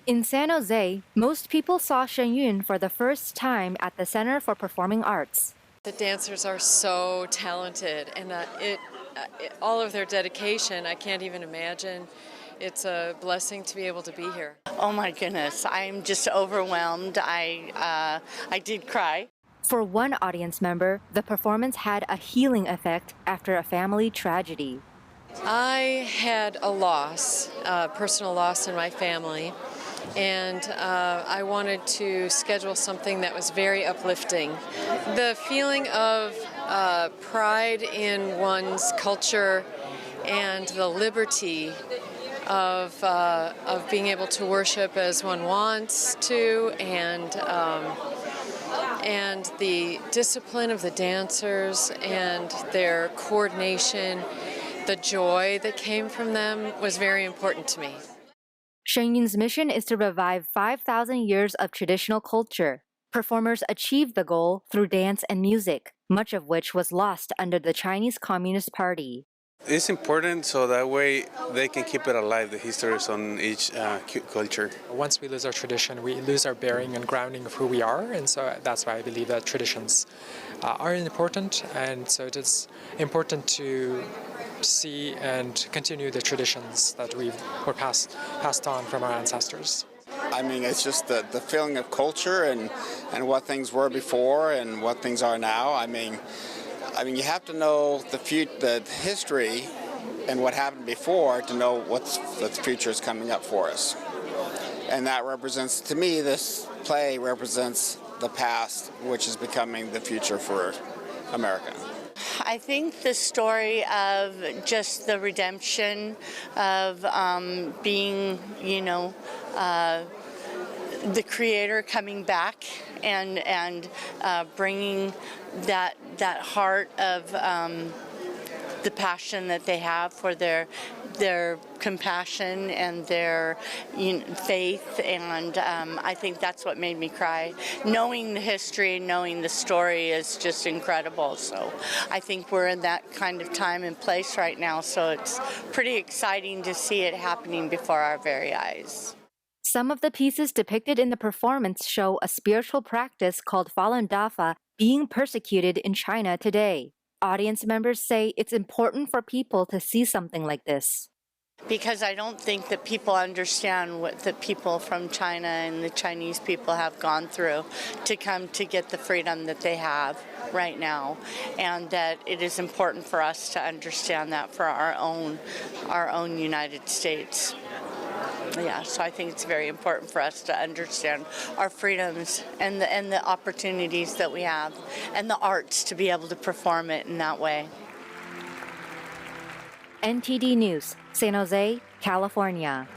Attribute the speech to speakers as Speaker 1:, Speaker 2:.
Speaker 1: In San Jose, most people saw Shen Yun for the first time at the Center for Performing Arts.
Speaker 2: The dancers are so talented, and all of their dedication, I can't even imagine. It's a blessing to be able to be here.
Speaker 3: Oh my goodness, I'm just overwhelmed. I did cry.
Speaker 1: For one audience member, the performance had a healing effect after a family tragedy.
Speaker 2: I had a loss, personal loss in my family, and I wanted to schedule something that was very uplifting. The feeling of pride in one's culture and the liberty of being able to worship as one wants to, and the discipline of the dancers and their coordination, the joy that came from them was very important to me.
Speaker 1: Shen Yun's mission is to revive 5,000 years of traditional culture. Performers achieved the goal through dance and music, much of which was lost under the Chinese Communist Party.
Speaker 4: It's important so that way they can keep it alive, the histories on each culture.
Speaker 5: Once we lose our tradition, we lose our bearing and grounding of who we are, and so that's why I believe that traditions are important, and so it is important to see and continue the traditions that were passed on from our ancestors.
Speaker 6: I mean, it's just the feeling of culture and what things were before and what things are now. I mean, you have to know the history and what happened before to know what the future is coming up for us. And that represents, to me, this play represents the past, which is becoming the future for America.
Speaker 3: I think the story of just the redemption of being, the Creator coming back and bringing that heart of the passion that they have for their compassion and their faith, and I think that's what made me cry. Knowing the history, knowing the story is just incredible. So I think we're in that kind of time and place right now, so it's pretty exciting to see it happening before our very eyes.
Speaker 1: Some of the pieces depicted in the performance show a spiritual practice called Falun Dafa being persecuted in China today. Audience members say it's important for people to see something like this.
Speaker 3: Because I don't think that people understand what the people from China and the Chinese people have gone through to come to get the freedom that they have right now, and that it is important for us to understand that for our own United States. Yeah, so I think it's very important for us to understand our freedoms and the opportunities that we have and the arts to be able to perform it in that way.
Speaker 1: NTD News, San Jose, California.